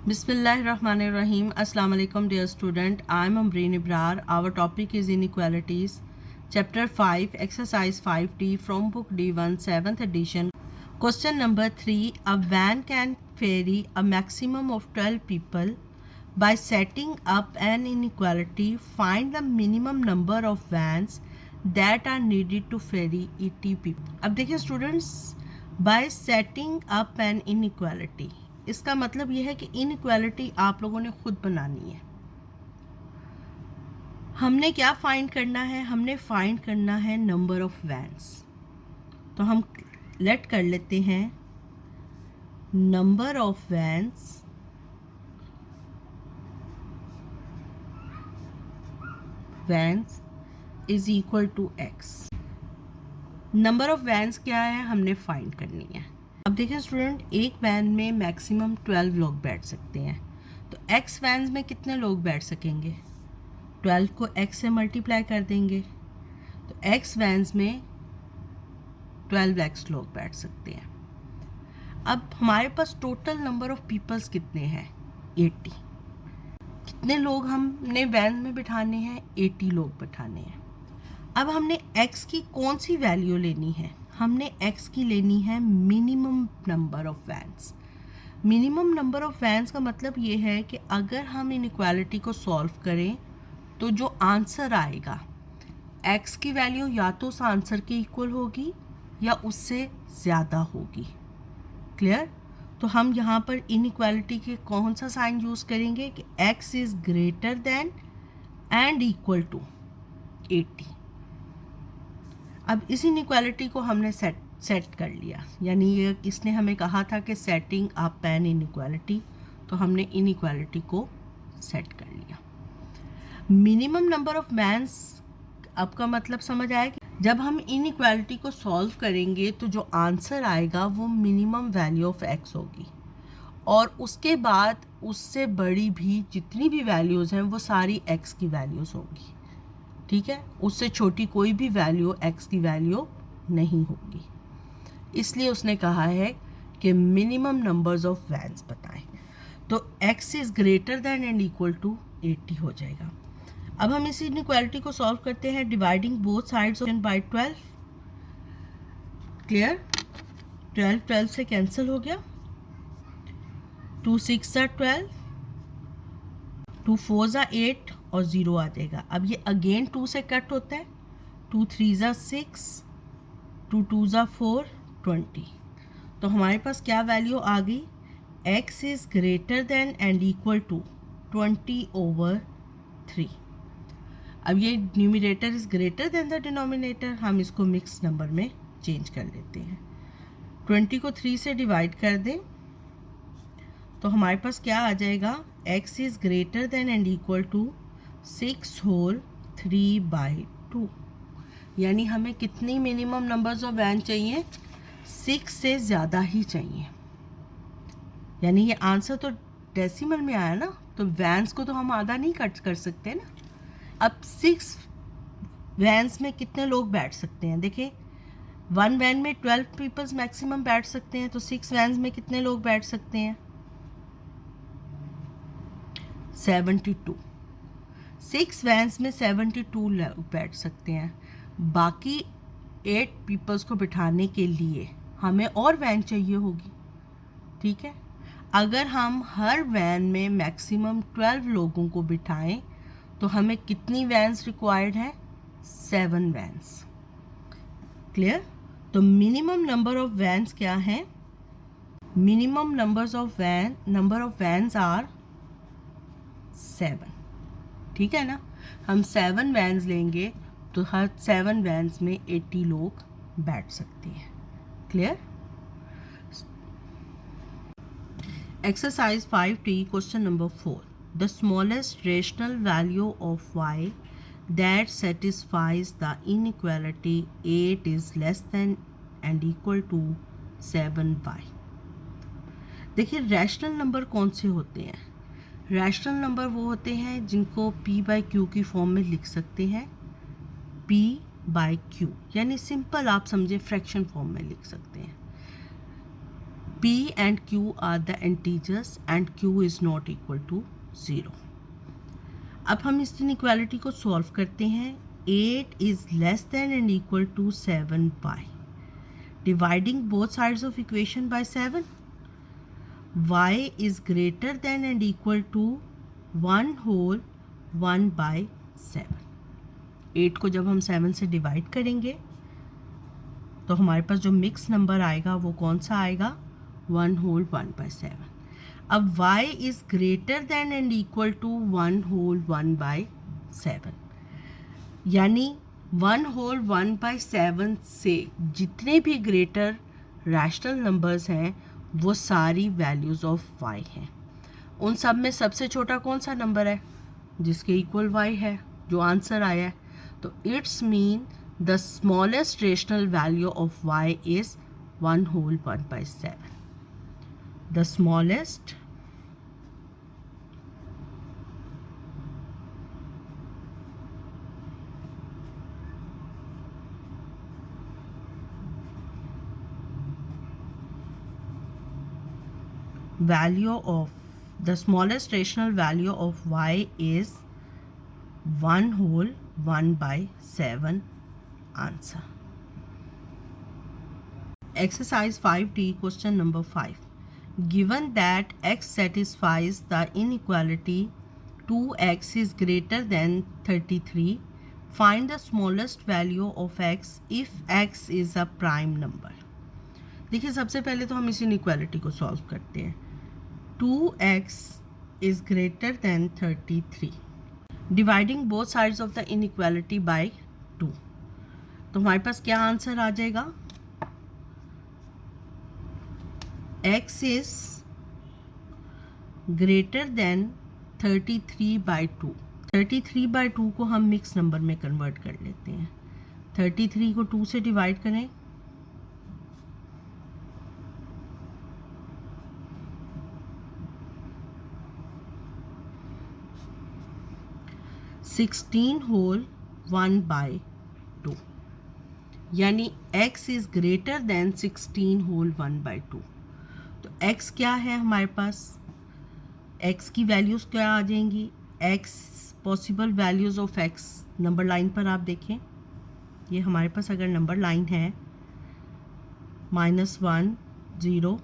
Bismillahirrahmanirrahim. Assalamu alaikum dear student. I am Amreen Ibrar. Our topic is inequalities. Chapter 5 exercise 5D from book D1 7th edition. Question number 3. A van can ferry a maximum of 12 people. By setting up an inequality, find the minimum number of vans that are needed to ferry 80 people. अब देखिए students, by setting up an inequality, इसका मतलब यह है कि inequality आप लोगों ने खुद बनानी है। हमने क्या फाइंड करना है? हमने फाइंड करना है नंबर ऑफ वैन्स। तो हम लेट कर लेते हैं number of vans is equal to x. Number of vans क्या है? हमने फाइंड करनी है। अब देखिए स्टूडेंट, एक वैन में मैक्सिमम 12 लोग बैठ सकते हैं। तो एक्स वैन्स में कितने लोग बैठ सकेंगे? 12 को एक्स से मल्टीप्लाई कर देंगे तो एक्स वैन्स में 12x लोग बैठ सकते हैं। अब हमारे पास टोटल नंबर ऑफ पीपल्स कितने हैं? 80। कितने लोग हमने वैन में बिठाने हैं? 80 लोग बिठाने हैं। अब हमने x की कौन सी वैल्यू लेनी है? हमने x की लेनी है minimum number of vans. Minimum number of vans का मतलब ये है कि अगर हम इनइक्वालिटी को सॉल्व करें तो जो आंसर आएगा x की वैल्यू या तो उस आंसर के इक्वल होगी या उससे ज़्यादा होगी। क्लियर? तो हम यहाँ पर इनइक्वालिटी के कौन सा साइन यूज़ करेंगे कि x is greater than and equal to 80। अब इस इनइक्वालिटी को हमने सेट कर लिया, यानी ये इसने हमें कहा था कि सेटिंग अप एन इनइक्वालिटी, तो हमने इनइक्वालिटी को सेट कर लिया। मिनिमम नंबर ऑफ वैन्स, आपका मतलब समझ आया कि जब हम इनइक्वालिटी को सॉल्व करेंगे तो जो आंसर आएगा वो मिनिमम वैल्यू ऑफ एक्स होगी और उसके बाद उससे बड़ी भी जितनी भी वैल्यूज़ हैं वो सारी एक्स की वैल्यूज़ होंगी। ठीक है, उससे छोटी कोई भी वैल्यू एक्स की वैल्यू नहीं होगी। इसलिए उसने कहा है कि मिनिमम नंबर्स ऑफ वैन्स बताएं। तो x is greater than and equal to 80 हो जाएगा। अब हम इस इनइक्वालिटी को सॉल्व करते हैं dividing both sides by 12। Clear? 12 से कैंसिल हो गया। 2 6 12, 2 4 8 और 0 आ जाएगा। अब ये अगेन 2 से कट होता है। 2 3 6, 2 2 4, 20। तो हमारे पास क्या वैल्यू आ गई? x is greater than and equal to 20/3। अब ये numerator is greater than the denominator, हम इसको मिक्स नंबर में चेंज कर लेते हैं। 20 को 3 से डिवाइड कर दें तो हमारे पास क्या आ जाएगा? x is greater than and equal to 6 whole 3/2। यानी हमें कितनी मिनिमम नंबर्स ऑफ वैन चाहिए? 6 से ज़्यादा ही चाहिए। यानी ये आंसर तो डेसिमल में आया ना, तो वैन्स को तो हम आधा नहीं कट कर सकते ना। अब 6 वैन्स में कितने लोग बैठ सकते हैं? देखिए, 1 वैन में 12 पीपल्स मैक्सिमम बैठ सकते हैं, तो 6 वैन्स में कितने लोग बैठ सकते हैं? 72। 6 वैन्स में 72 लोग बैठ सकते हैं। बाकी 8 पीपल्स को बिठाने के लिए हमें और वैन चाहिए होगी। ठीक है, अगर हम हर वैन में मैक्सिमम 12 लोगों को बिठाएं तो हमें कितनी वैन्स रिक्वायर्ड है? 7 वैन्स। क्लियर? तो मिनिमम नंबर ऑफ वैन्स क्या है? Minimum number of vans are 7। ठीक है ना? हम 7 वैन्स लेंगे तो हर 7 वैन्स में 80 लोग बैठ सकते हैं। Clear? Exercise 5D question number 4। The smallest rational value of y that satisfies the inequality 8 is less than and equal to 7y। देखिए, रैशनल नंबर कौन से होते हैं? रैशनल नंबर वो होते हैं जिनको p/q की फॉर्म में लिख सकते हैं। p/q यानी सिंपल आप समझे फ्रैक्शन फॉर्म में लिख सकते हैं। P and Q are the integers and Q is not equal to 0. अब हम इस इनइक्वालिटी को सॉल्व करते हैं. 8 is less than and equal to 7 by dividing both sides of equation by 7. Y is greater than and equal to 1 whole 1 by 7. 8 को जब हम 7 से डिवाइड करेंगे तो हमारे पास जो मिक्स नंबर आएगा वो कौन सा आएगा? 1 whole 1 by 7. अब y is greater than and equal to 1 whole 1 by 7, यानी 1 whole 1 by 7 से जितने भी ग्रेटर रैशनल नंबर्स हैं वो सारी वैल्यूज़ ऑफ y हैं. उन सब में सबसे छोटा कौन सा नंबर है? जिसके इक्वल y है, जो आंसर आया है. तो it's mean the smallest rational value of y is 1 whole 1 by 7. The smallest the smallest rational value of y is 1 whole 1 by 7. Answer. Exercise 5D, question number 5. Given that x satisfies the inequality 2x is greater than 33, find the smallest value of x if x is a prime number. देखिए सबसे पहले तो हम इस inequality को solve करते हैं. 2x is greater than 33. Dividing both sides of the inequality by 2. तो हमारे पास क्या आंसर आ जाएगा? x is greater than 33 by 2. 33 by 2 को हम मिक्स नंबर में कन्वर्ट कर लेते हैं. 33 को 2 से डिवाइड करें, सिक्सटीन होल 1 by 2, यानी x is greater than 16 whole 1 by 2. तो x क्या है हमारे पास? x की वैल्यूज़ क्या आ जाएंगी? x possible values of x number line पर आप देखें, ये हमारे पास अगर नंबर लाइन है -1 0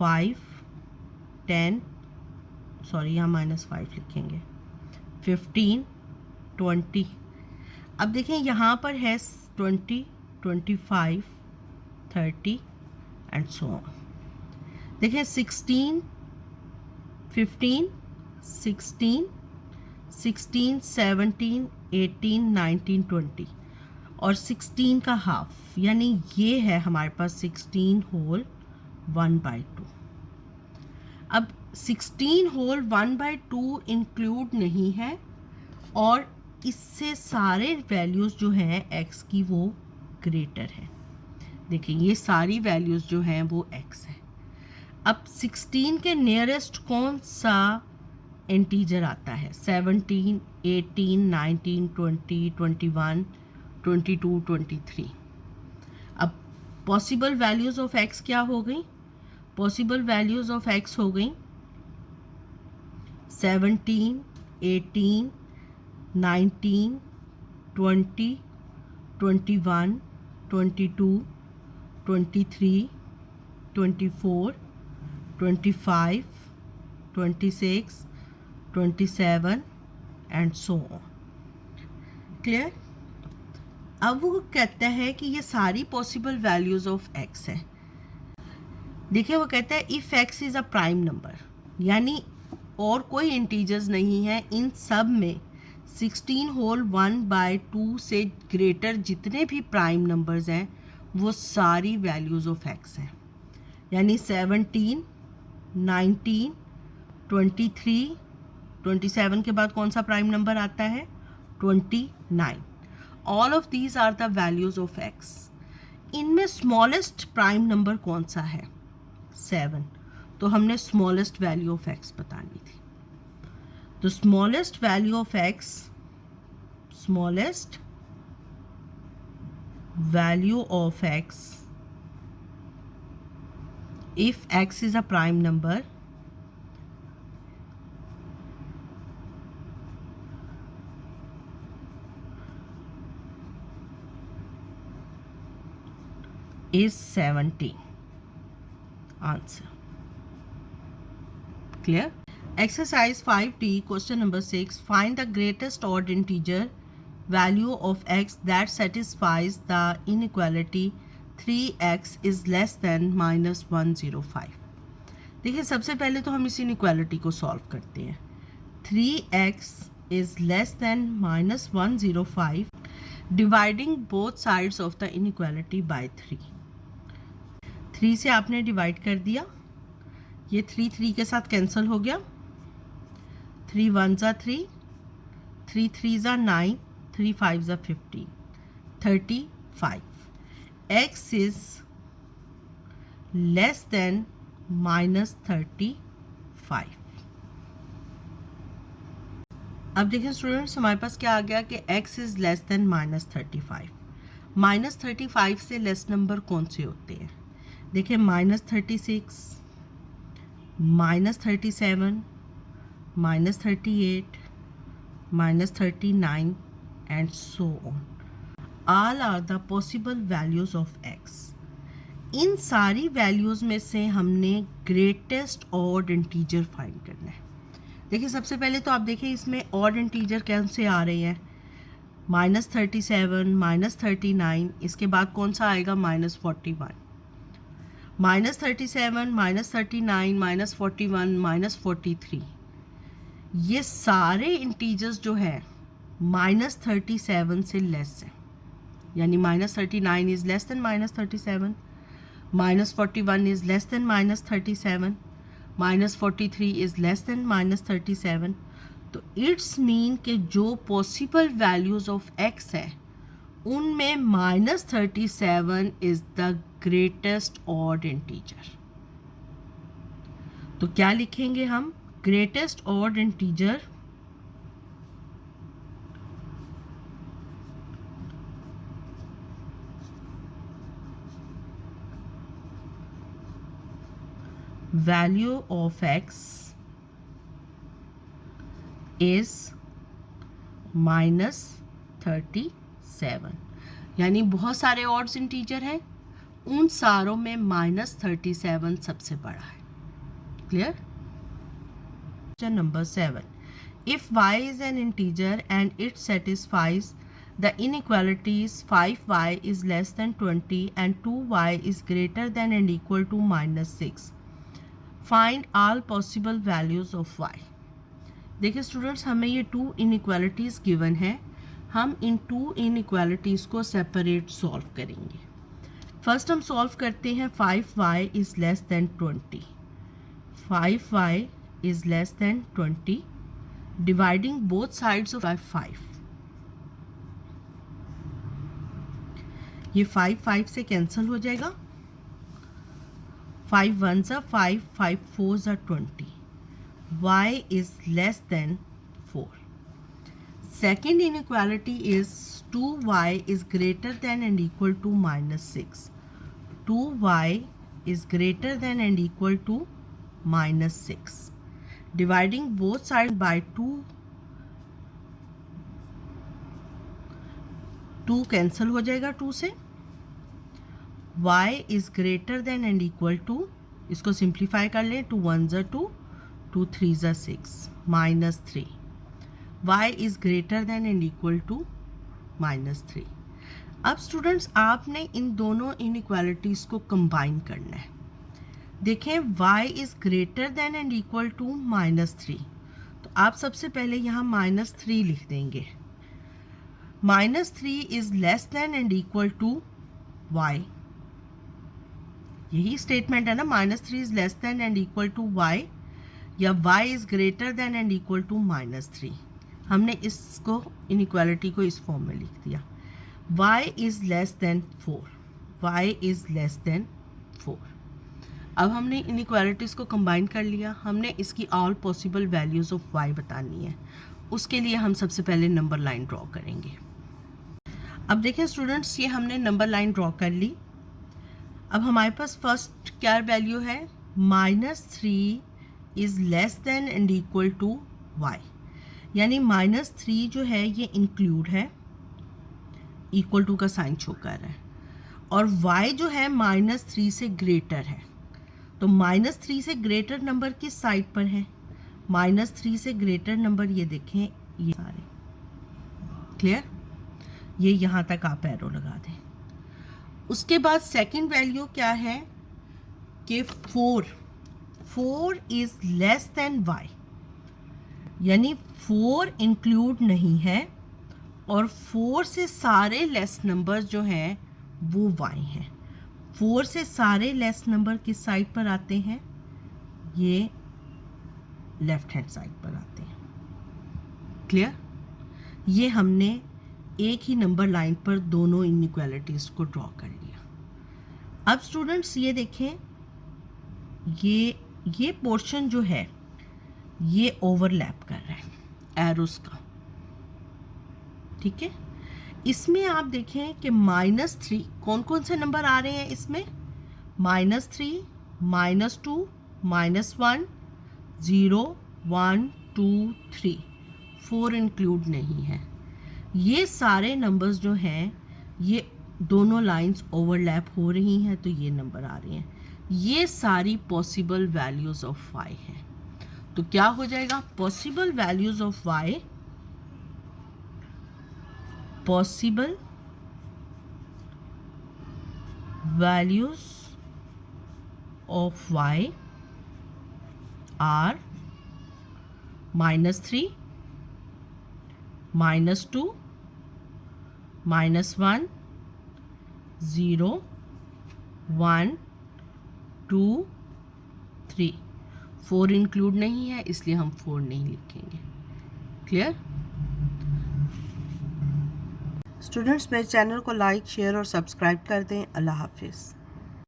5 10, सॉरी यहाँ -5 लिखेंगे, 15 20. अब देखें यहाँ पर है 20 25 30 एंड सो ऑन. देखें 16 15 16 16 17 18 19 20 और 16 का हाफ, यानी ये है हमारे पास 16 होल 1 by 2. अब 16 होल 1 by 2 इंक्लूड नहीं है और इससे सारे वैल्यूज़ जो हैं x की वो ग्रेटर है. देखिए ये सारी वैल्यूज़ जो हैं वो x है. अब 16 के नियरेस्ट कौन सा इंटीजर आता है? 17 18 19 20 21 22 23. अब पॉसिबल वैल्यूज़ ऑफ x क्या हो गई? पॉसिबल वैल्यूज़ ऑफ x हो गई 17 18 19 20 21 22 23 24 25 26 27 एंड सो ऑन. क्लियर? अब वो कहता है कि ये सारी पॉसिबल वैल्यूज़ ऑफ x है. देखिए वो कहता है if x is a prime number, यानी और कोई इंटीजर्स नहीं है, इन सब में 16 होल 1 by 2 से ग्रेटर जितने भी प्राइम नंबर्स हैं वो सारी वैल्यूज़ ऑफ x हैं. यानी 17 19 23 27 के बाद कौन सा प्राइम नंबर आता है? 29. All of these are the values of x. इनमें स्मॉलेस्ट प्राइम नंबर कौन सा है? 7. तो हमने स्मॉलेस्ट वैल्यू ऑफ x बतानी थी. तो smallest value of x, smallest value of x if x is a prime number, is 17. Answer. Clear? Exercise 5D, question number 6. Find the greatest odd integer value of x that satisfies the inequality 3x is less than -105. देखिए सबसे पहले तो हम इस inequality को solve करते हैं. 3x is less than -105 dividing both sides of the inequality by 3. 3 से आपने डिवाइड कर दिया, ये 3 3 के साथ कैंसिल हो गया. 3 1 ज़ा 3, 3 3 ज़ा 9, 3 5 ज़ा 15, 35. x is less than -35. अब देखिए स्टूडेंट्स, हमारे पास क्या आ गया कि x इज़ लेस देन -35. -35 से लेस नंबर कौन से होते हैं? देखिए -36, -37, -38, -39 and so on. All are the possible values of x. इन सारी वैल्यूज़ में से हमने ग्रेटेस्ट ऑड इंटीजर फाइंड करना है. देखिए सबसे पहले तो आप देखिए इसमें ऑड इंटीजर कौन से आ रहे हैं? -37, -39, इसके बाद कौन सा आएगा? -41. -37, -39, -41, -43, ये सारे इंटीजर्स जो हैं -37 से लेस हैं. यानी -39 is less then -37, -41 is less then -37, -43 is less then -37. तो इट्स मीन कि जो पॉसिबल वैल्यूज़ ऑफ x है उनमें -37 is the greatest odd integer. तो क्या लिखेंगे हम? Greatest odd integer value of x is -37. यानी बहुत सारे ऑड्स इंटीजर हैं, उन सारों में -37 सबसे बड़ा है. Clear? Question number 7. If y is an integer and it satisfies the inequalities 5y is less than 20 and 2y is greater than and equal to -6, find all possible values of y. देखिए students, हमें ये 2 inequalities given है. हम इन 2 inequalities को separate solve करेंगे. First हम solve करते हैं 5y is less then 20. 5y is less then 20 dividing both sides of 5. ये 5 5 से कैंसिल हो जाएगा. 5 1 ज़ा 5, 5 4 ज़ा 20. y is less than 4. Second inequality is 2y is greater than and equal to -6. 2y is greater than and equal to -6. Dividing both sides by 2. 2 cancel हो जाएगा 2 से. y is greater than and equal to, इसको simplify कर लें. 2 1 ज़ा 2, 2 3 ज़ा 6, -3. y is greater than and equal to -3. अब students, आपने इन दोनों इनइक्वालिटीज़ को कंबाइन करना है. देखें y is greater than and equal to -3, तो आप सबसे पहले यहाँ -3 लिख देंगे. -3 is less than and equal to y. यही स्टेटमेंट है ना, -3 is less than and equal to y, या y is greater than and equal to -3. हमने इसको इनइक्वालिटी को इस फॉर्म में लिख दिया. y is less then 4. y is less then 4. अब हमने इनइक्वालिटीज़ को कंबाइन कर लिया. हमने इसकी all possible values of y बतानी है. उसके लिए हम सबसे पहले नंबर लाइन ड्रॉ करेंगे. अब देखें स्टूडेंट्स, ये हमने नंबर लाइन ड्रॉ कर ली. अब हमारे पास फर्स्ट क्या वैल्यू है, -3 is less than and equal to y, यानी -3 जो है ये इंक्लूड है, इक्वल टू का साइन शो कर रहा है, और y जो है -3 से ग्रेटर है। तो -3 से ग्रेटर नंबर किस साइड पर है, -3 से ग्रेटर नंबर ये देखें, ये सारे क्लियर, ये यहाँ तक आप एरो लगा दें। उसके बाद सेकंड वैल्यू क्या है कि 4 इज़ लेस देन y, यानी 4 इंक्लूड नहीं है, और 4 से सारे लेस नंबर जो हैं वो y हैं। 4 से सारे लेस नंबर किस साइड पर आते हैं, ये लेफ्ट हैंड साइड पर आते हैं। क्लियर, ये हमने एक ही नंबर लाइन पर दोनों इनइक्वालिटीज़ को ड्रॉ कर लिया। अब स्टूडेंट्स ये देखें, ये पोर्शन जो है ये ओवरलैप कर रहा है एरोस का, ठीक है। इसमें आप देखें कि -3 कौन कौन से नंबर आ रहे हैं इसमें, -3, -2, -1, 0, 1, 2, 3, 4 इंक्लूड नहीं है। ये सारे नंबर्स जो हैं ये दोनों लाइंस ओवरलैप हो रही हैं, तो ये नंबर आ रहे हैं। ये सारी पॉसिबल वैल्यूज़ ऑफ y हैं। तो क्या हो जाएगा, possible values of y, possible values of y are -3, -2, -1, 0, 1, 2, 3, 4 include नहीं है, इसलिए हम 4 नहीं लिखेंगे। क्लियर स्टूडेंट्स, मेरे चैनल को लाइक, शेयर और सब्सक्राइब कर दें। अल्लाह हाफिज़।